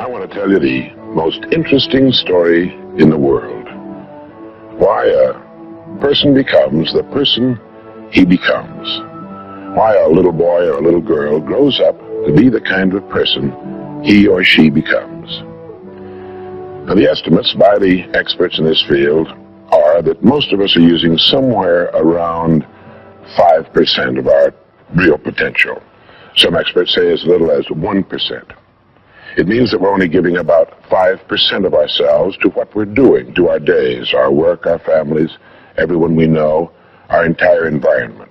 I want to tell you the most interesting story in the world. Why a person becomes the person he becomes. Why a little boy or a little girl grows up to be the kind of person he or she becomes. Now, the estimates by the experts in this field are that most of us are using somewhere around 5% of our real potential. Some experts say as little as 1%. It means that we're only giving about 5% of ourselves to what we're doing, to our days, our work, our families, everyone we know, our entire environment.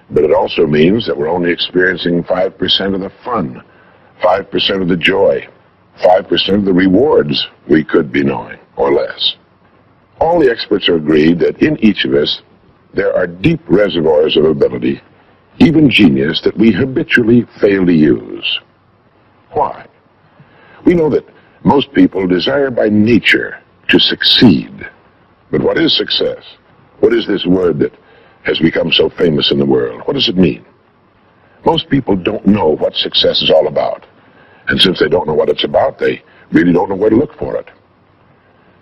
But it also means that we're only experiencing 5% of the fun, 5% of the joy, 5% of the rewards we could be knowing, or less. All the experts are agreed that in each of us there are deep reservoirs of ability, even genius, that we habitually fail to use. Why? We know that most people desire by nature to succeed. But what is success? What is this word that has become so famous in the world? What does it mean? Most people don't know what success is all about. And since they don't know what it's about, they really don't know where to look for it.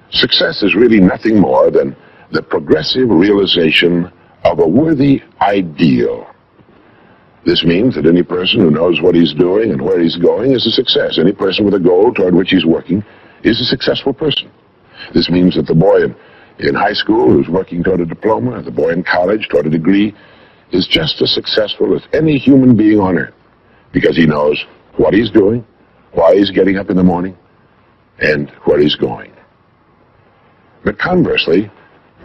Success is really nothing more than the progressive realization of a worthy ideal. This means that any person who knows what he's doing and where he's going is a success. Any person with a goal toward which he's working is a successful person. This means that the boy in high school who's working toward a diploma, or the boy in college toward a degree, is just as successful as any human being on earth, because he knows what he's doing, why he's getting up in the morning, and where he's going. But conversely,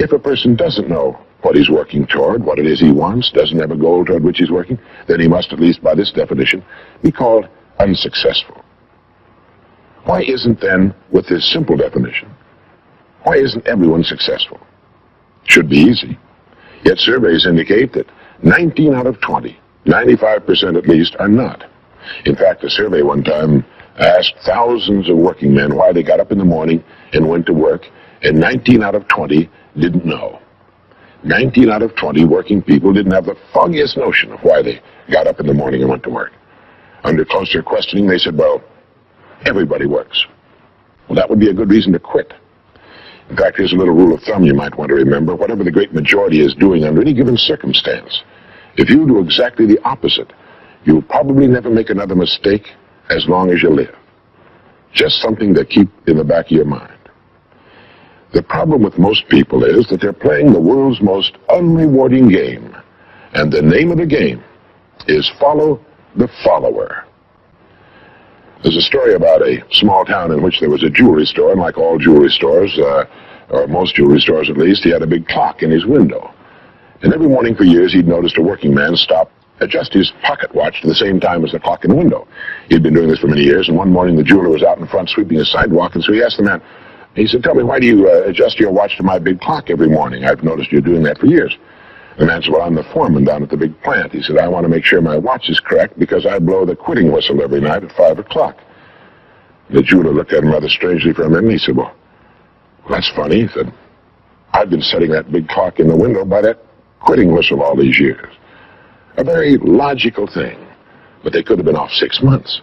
if a person doesn't know what he's working toward, what it is he wants, doesn't have a goal toward which he's working, then he must, at least by this definition, be called unsuccessful. Why isn't then, with this simple definition, why isn't everyone successful? It should be easy. Yet surveys indicate that 19 out of 20, 95% at least, are not. In fact, a survey one time asked thousands of working men why they got up in the morning and went to work, and 19 out of 20 didn't know. 19 out of 20 working people didn't have the foggiest notion of why they got up in the morning and went to work. Under closer questioning, they said, well, everybody works. Well, that would be a good reason to quit. In fact, here's a little rule of thumb you might want to remember. Whatever the great majority is doing under any given circumstance, if you do exactly the opposite, you'll probably never make another mistake as long as you live. Just something to keep in the back of your mind. The problem with most people is that they're playing the world's most unrewarding game. And the name of the game is follow the follower. There's a story about a small town in which there was a jewelry store, and like all jewelry stores, or most jewelry stores at least, he had a big clock in his window. And every morning for years he'd noticed a working man stop, adjust his pocket watch to the same time as the clock in the window. He'd been doing this for many years, and one morning the jeweler was out in front sweeping a sidewalk, and so he asked the man, he said, tell me, why do you adjust your watch to my big clock every morning? I've noticed you're doing that for years. The man said, well, I'm the foreman down at the big plant. He said, I want to make sure my watch is correct because I blow the quitting whistle every night at 5 o'clock. The jeweler looked at him rather strangely for a minute, and he said, well, that's funny. He said, I've been setting that big clock in the window by that quitting whistle all these years. A very logical thing, but they could have been off 6 months.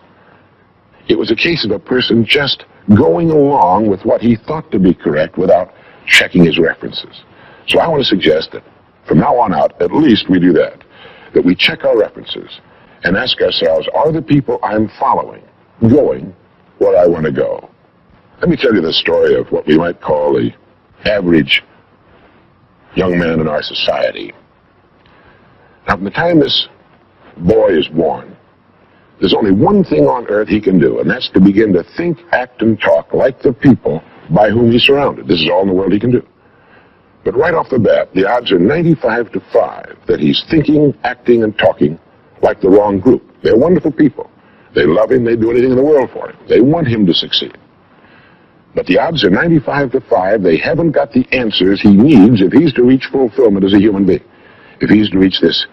It was a case of a person just going along with what he thought to be correct without checking his references. So I want to suggest that from now on out, at least we do that we check our references and ask ourselves, are the people I'm following going where I want to go? Let me tell you the story of what we might call the average young man in our society. Now, from the time this boy is born, there's only one thing on earth he can do, and that's to begin to think, act, and talk like the people by whom he's surrounded. This is all in the world he can do. But right off the bat, the odds are 95 to 5 that he's thinking, acting, and talking like the wrong group. They're wonderful people. They love him. They do anything in the world for him. They want him to succeed. But the odds are 95 to 5 they haven't got the answers he needs if he's to reach fulfillment as a human being, if he's to reach this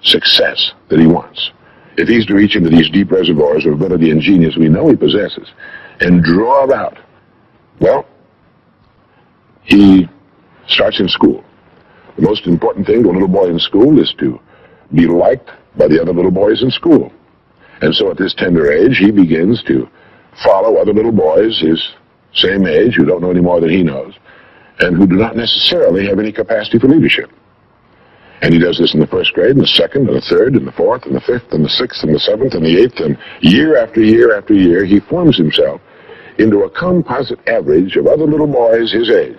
success that he wants, if he's to reach into these deep reservoirs of ability and genius we know he possesses and draw it out. Well, he starts in school. The most important thing to a little boy in school is to be liked by the other little boys in school. And so at this tender age, he begins to follow other little boys his same age who don't know any more than he knows and who do not necessarily have any capacity for leadership. And he does this in the first grade, and the second, and the third, and the fourth, and the fifth, and the sixth, and the seventh, and the eighth, and year after year after year, he forms himself into a composite average of other little boys his age,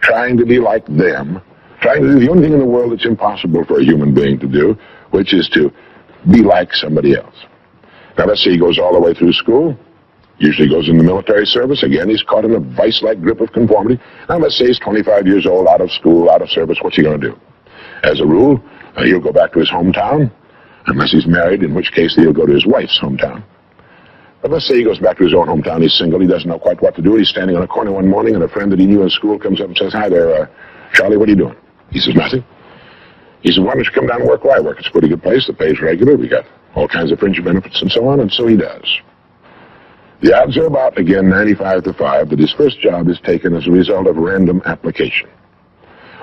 trying to be like them, trying to do the only thing in the world that's impossible for a human being to do, which is to be like somebody else. Now, let's say he goes all the way through school, usually goes in the military service. Again, he's caught in a vice-like grip of conformity. Now, let's say he's 25 years old, out of school, out of service. What's he going to do? As a rule, he'll go back to his hometown, unless he's married, in which case he'll go to his wife's hometown. But let's say he goes back to his own hometown, he's single, he doesn't know quite what to do. He's standing on a corner one morning, and a friend that he knew in school comes up and says, "Hi there, Charlie, what are you doing?" He says, "Nothing." He says, "Why don't you come down and work where I work? It's a pretty good place, the pay's regular, we got all kinds of fringe benefits and so on," and so he does. The odds are about, again, 95 to 5, that his first job is taken as a result of random application.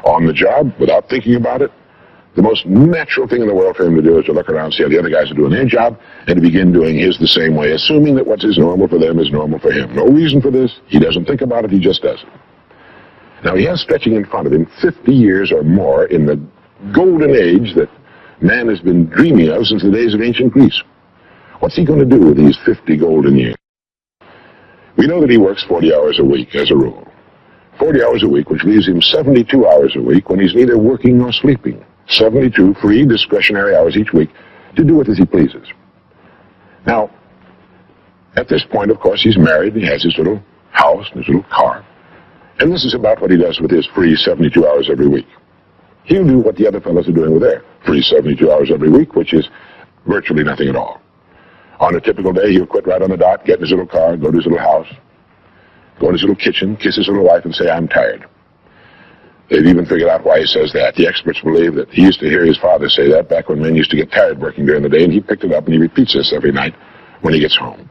On the job, without thinking about it, the most natural thing in the world for him to do is to look around, see how the other guys are doing their job, and to begin doing his the same way, assuming that what is normal for them is normal for him. No reason for this. He doesn't think about it. He just does it. Now, he has stretching in front of him 50 years or more in the golden age that man has been dreaming of since the days of ancient Greece. What's he going to do with these 50 golden years? We know that he works 40 hours a week as a rule. 40 hours a week, which leaves him 72 hours a week when he's neither working nor sleeping. 72 free discretionary hours each week to do it as he pleases. Now, at this point, of course, he's married, he has his little house and his little car, and this is about what he does with his free 72 hours every week. He'll do what the other fellows are doing with their free 72 hours every week, which is virtually nothing at all. On a typical day, he'll quit right on the dot, get in his little car, go to his little house, go in his little kitchen, kiss his little wife, and say, "I'm tired." They've even figured out why he says that. The experts believe that he used to hear his father say that back when men used to get tired working during the day, and he picked it up and he repeats this every night when he gets home.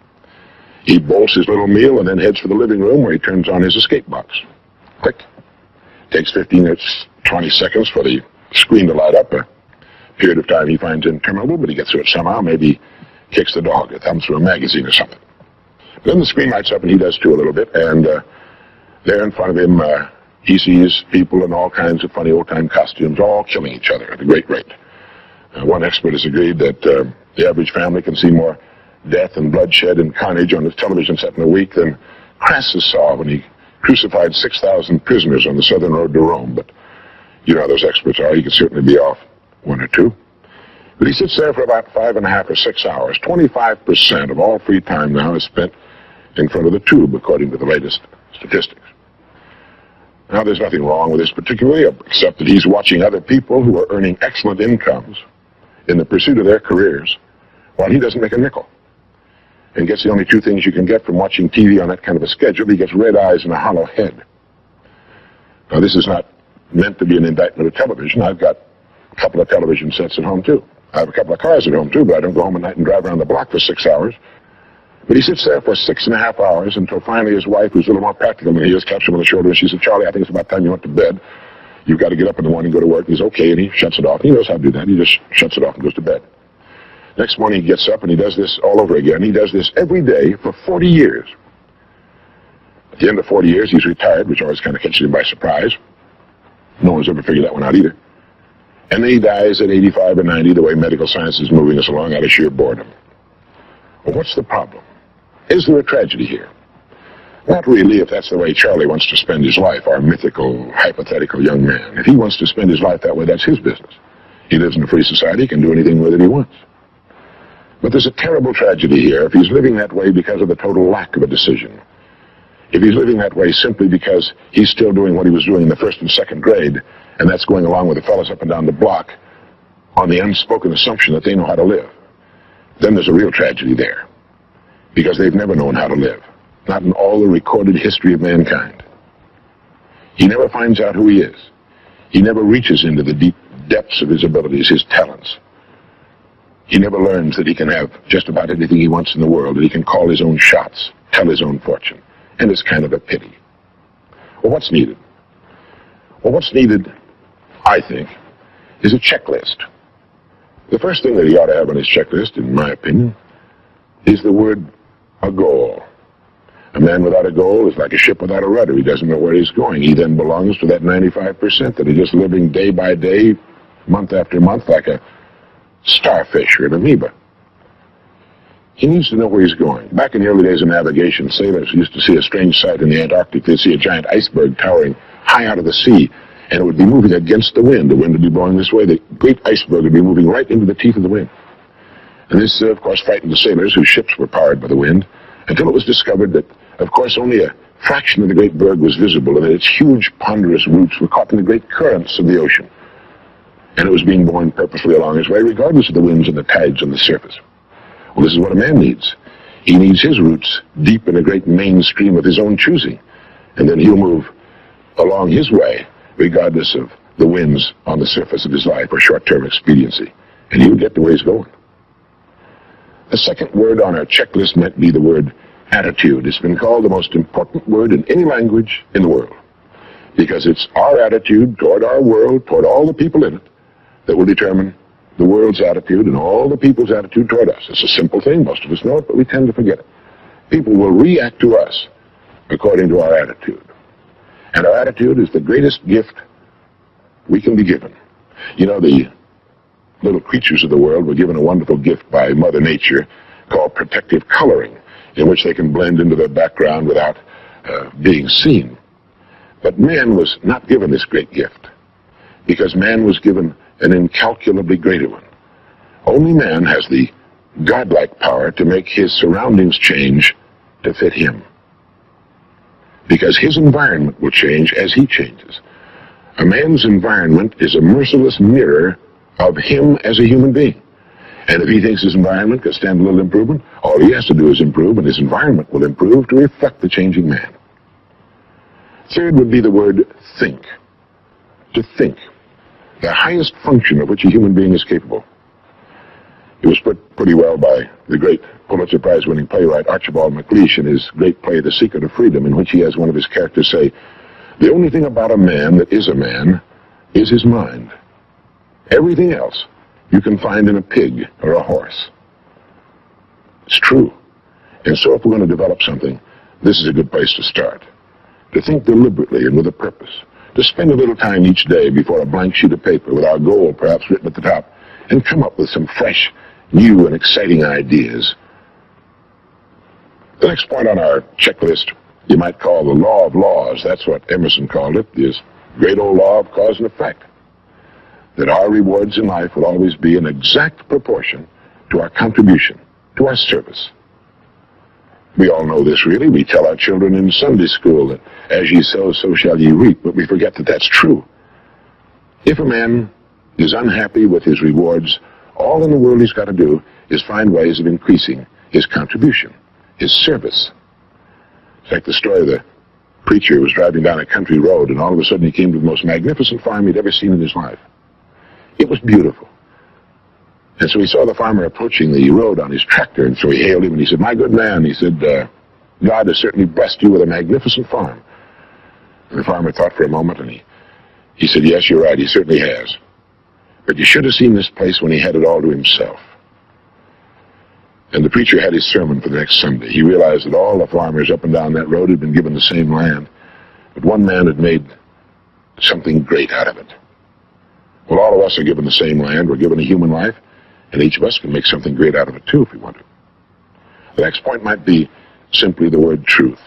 He bolts his little meal and then heads for the living room where he turns on his escape box. Click. Takes 15 or 20 seconds for the screen to light up, a period of time he finds interminable, but he gets through it somehow. Maybe kicks the dog or thumbs through a magazine or something. Then the screen lights up, and he does too a little bit, and there in front of him, he sees people in all kinds of funny old-time costumes, all killing each other at a great rate. One expert has agreed that the average family can see more death and bloodshed and carnage on his television set in a week than Crassus saw when he crucified 6,000 prisoners on the southern road to Rome. But you know how those experts are. He could certainly be off one or two. But he sits there for about 5.5 or 6 hours. 25% of all free time now is spent in front of the tube, according to the latest statistics. Now, there's nothing wrong with this particularly, except that he's watching other people who are earning excellent incomes in the pursuit of their careers, while he doesn't make a nickel. And gets the only two things you can get from watching TV on that kind of a schedule. He gets red eyes and a hollow head. Now, this is not meant to be an indictment of television. I've got a couple of television sets at home, too. I have a couple of cars at home, too, but I don't go home at night and drive around the block for 6 hours. But he sits there for 6.5 hours until finally his wife, who's a little more practical than he is, taps him on the shoulder and she said, "Charlie, I think it's about time you went to bed. You've got to get up in the morning and go to work." And he's okay, and he shuts it off. He knows how to do that. He just shuts it off and goes to bed. Next morning he gets up and he does this all over again. He does this every day for 40 years. At the end of 40 years, he's retired, which always kind of catches him by surprise. No one's ever figured that one out either. And then he dies at 85 or 90, the way medical science is moving us along, out of sheer boredom. Well, what's the problem? Is there a tragedy here? Not really, if that's the way Charlie wants to spend his life, our mythical, hypothetical young man. If he wants to spend his life that way, that's his business. He lives in a free society, he can do anything with it he wants. But there's a terrible tragedy here if he's living that way because of the total lack of a decision. If he's living that way simply because he's still doing what he was doing in the first and second grade, and that's going along with the fellas up and down the block on the unspoken assumption that they know how to live, then there's a real tragedy there. Because they've never known how to live, not in all the recorded history of mankind. He never finds out who he is. He never reaches into the deep depths of his abilities, his talents. He never learns that he can have just about anything he wants in the world, that he can call his own shots, tell his own fortune. And it's kind of a pity. Well, what's needed? Well, what's needed, I think, is a checklist. The first thing that he ought to have on his checklist, in my opinion, is the word a goal. A man without a goal is like a ship without a rudder. He doesn't know where he's going. He then belongs to that 95% that are just living day by day, month after month, like a starfish or an amoeba. He needs to know where he's going. Back in the early days of navigation, sailors used to see a strange sight in the Antarctic. They'd see a giant iceberg towering high out of the sea, and it would be moving against the wind. The wind would be blowing this way. The great iceberg would be moving right into the teeth of the wind. And this, of course, frightened the sailors whose ships were powered by the wind, until it was discovered that, of course, only a fraction of the great berg was visible, and that its huge, ponderous roots were caught in the great currents of the ocean. And it was being borne purposely along its way, regardless of the winds and the tides on the surface. Well, this is what a man needs. He needs his roots deep in a great mainstream of his own choosing, and then he'll move along his way, regardless of the winds on the surface of his life or short-term expediency, and he'll get to where he's going. The second word on our checklist might be the word attitude. It's been called the most important word in any language in the world, because it's our attitude toward our world, toward all the people in it, that will determine the world's attitude and all the people's attitude toward us. It's a simple thing. Most of us know it, but we tend to forget it. People will react to us according to our attitude. And our attitude is the greatest gift we can be given. You know, the little creatures of the world were given a wonderful gift by Mother Nature called protective coloring, in which they can blend into their background without being seen. But man was not given this great gift, because man was given an incalculably greater one. Only man has the godlike power to make his surroundings change to fit him, because his environment will change as he changes. A man's environment is a merciless mirror of him as a human being. And if he thinks his environment can stand a little improvement, all he has to do is improve, and his environment will improve to reflect the changing man. Third would be the word think. To think. The highest function of which a human being is capable. It was put pretty well by the great Pulitzer Prize-winning playwright Archibald MacLeish in his great play, The Secret of Freedom, in which he has one of his characters say, "The only thing about a man that is a man is his mind. Everything else you can find in a pig or a horse." It's true. And so if we're going to develop something, this is a good place to start. To think deliberately and with a purpose. To spend a little time each day before a blank sheet of paper with our goal perhaps written at the top, and come up with some fresh, new, and exciting ideas. The next point on our checklist you might call the law of laws. That's what Emerson called it, this great old law of cause and effect. That our rewards in life will always be in exact proportion to our contribution, to our service. We all know this, really. We tell our children in Sunday school that as ye sow, so shall ye reap, but we forget that that's true. If a man is unhappy with his rewards, all in the world he's got to do is find ways of increasing his contribution, his service. It's like the story of the preacher who was driving down a country road, and all of a sudden he came to the most magnificent farm he'd ever seen in his life. It was beautiful. And so he saw the farmer approaching the road on his tractor, and so he hailed him, and he said, "My good man," he said, "God has certainly blessed you with a magnificent farm." And the farmer thought for a moment, and he said, "Yes, you're right, he certainly has. But you should have seen this place when he had it all to himself." And the preacher had his sermon for the next Sunday. He realized that all the farmers up and down that road had been given the same land, but one man had made something great out of it. Well, all of us are given the same land. We're given a human life, and each of us can make something great out of it, too, if we want to. The next point might be simply the word truth.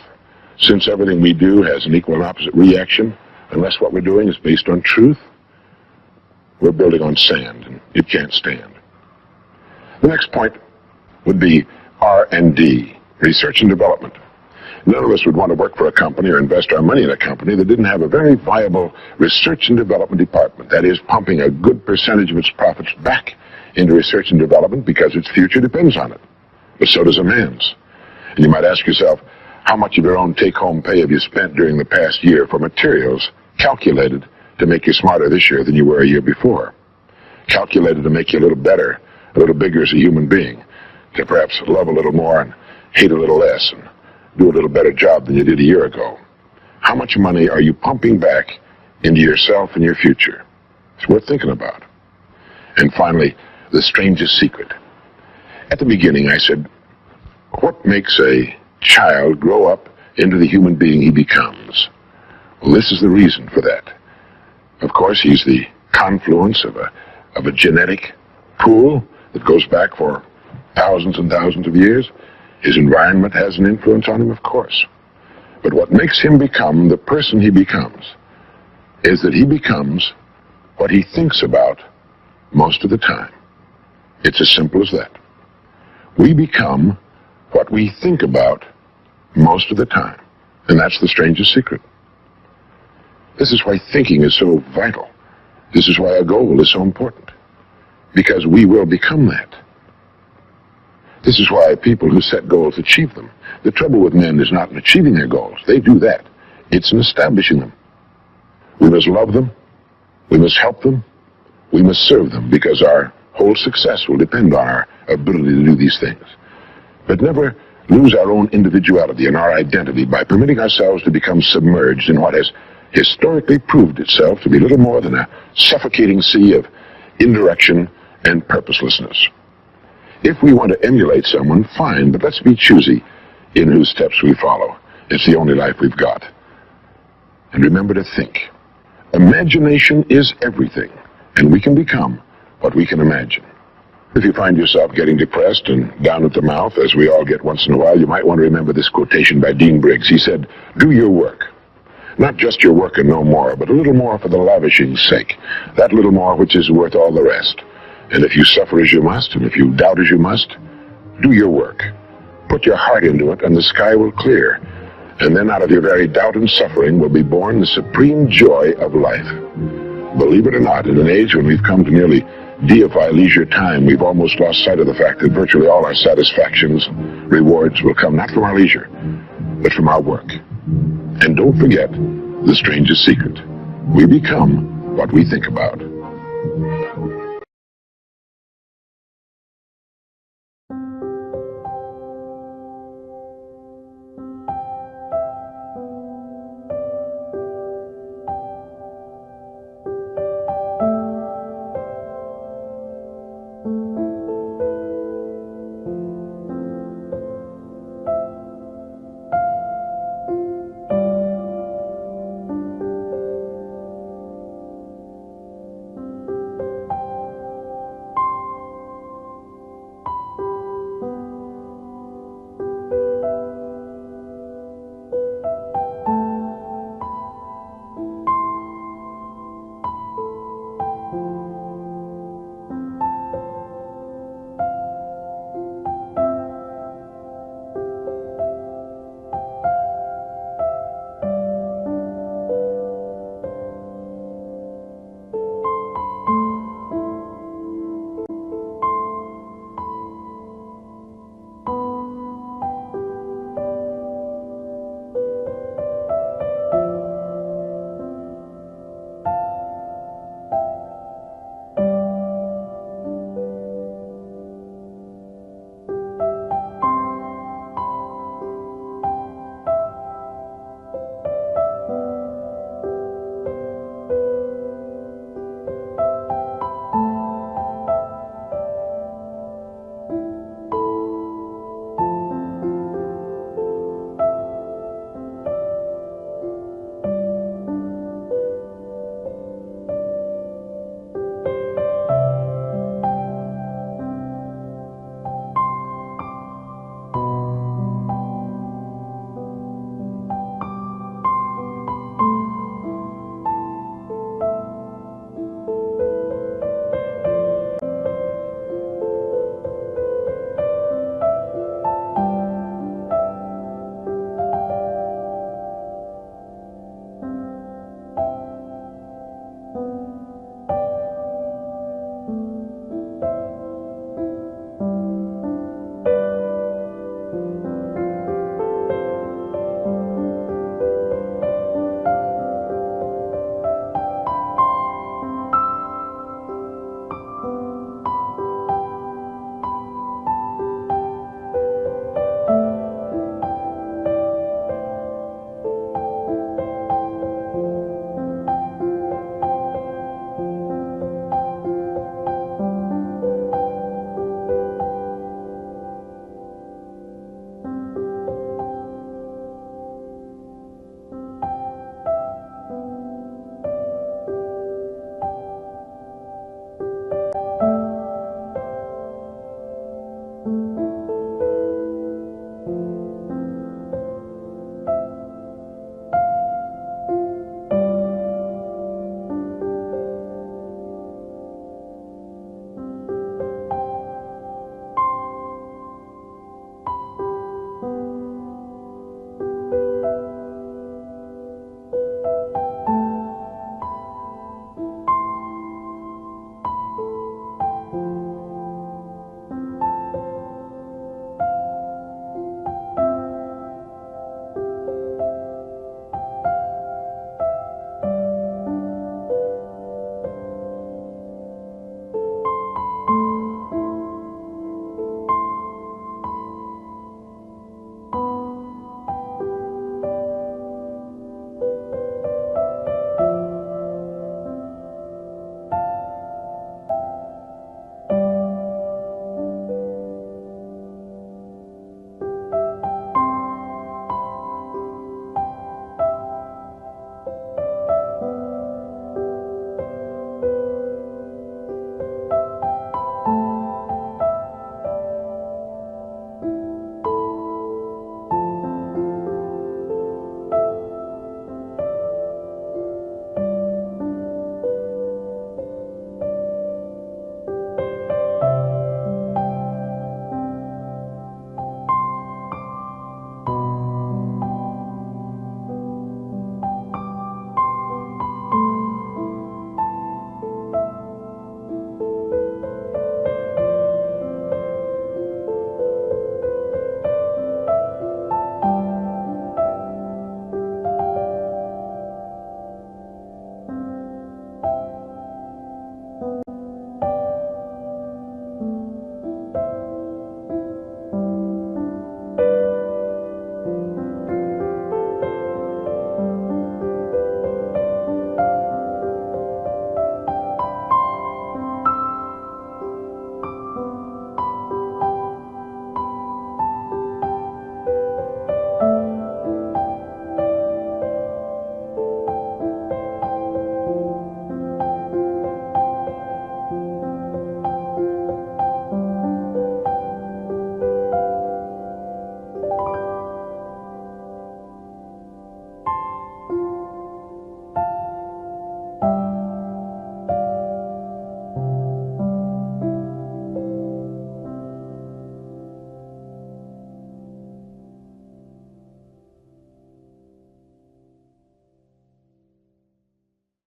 Since everything we do has an equal and opposite reaction, unless what we're doing is based on truth, we're building on sand, and it can't stand. The next point would be R&D, research and development. None of us would want to work for a company or invest our money in a company that didn't have a very viable research and development department. That is, pumping a good percentage of its profits back into research and development because its future depends on it. But so does a man's. And you might ask yourself, how much of your own take-home pay have you spent during the past year for materials calculated to make you smarter this year than you were a year before? Calculated to make you a little better, a little bigger as a human being, to perhaps love a little more and hate a little less and do a little better job than you did a year ago. How much money are you pumping back into yourself and your future? It's worth thinking about. And finally, the strangest secret. At the beginning, I said, What makes a child grow up into the human being he becomes? Well, this is the reason for that. Of course, he's the confluence of a genetic pool that goes back for thousands and thousands of years. His environment has an influence on him, of course. But what makes him become the person he becomes is that he becomes what he thinks about most of the time. It's as simple as that. We become what we think about most of the time. And that's the strangest secret. This is why thinking is so vital. This is why a goal is so important. Because we will become that. This is why people who set goals achieve them. The trouble with men is not in achieving their goals. They do that. It's in establishing them. We must love them. We must help them. We must serve them, because our whole success will depend on our ability to do these things. But never lose our own individuality and our identity by permitting ourselves to become submerged in what has historically proved itself to be little more than a suffocating sea of indirection and purposelessness. If we want to emulate someone, fine, but let's be choosy in whose steps we follow. It's the only life we've got. And remember to think. Imagination is everything, and we can become what we can imagine. If you find yourself getting depressed and down at the mouth, as we all get once in a while, you might want to remember this quotation by Dean Briggs. He said, "Do your work. Not just your work and no more, but a little more for the lavishing's sake. That little more which is worth all the rest. And if you suffer as you must, and if you doubt as you must, do your work. Put your heart into it, and the sky will clear. And then out of your very doubt and suffering will be born the supreme joy of life." Believe it or not, in an age when we've come to nearly deify leisure time, we've almost lost sight of the fact that virtually all our satisfactions, rewards, will come not from our leisure, but from our work. And don't forget the strangest secret. We become what we think about.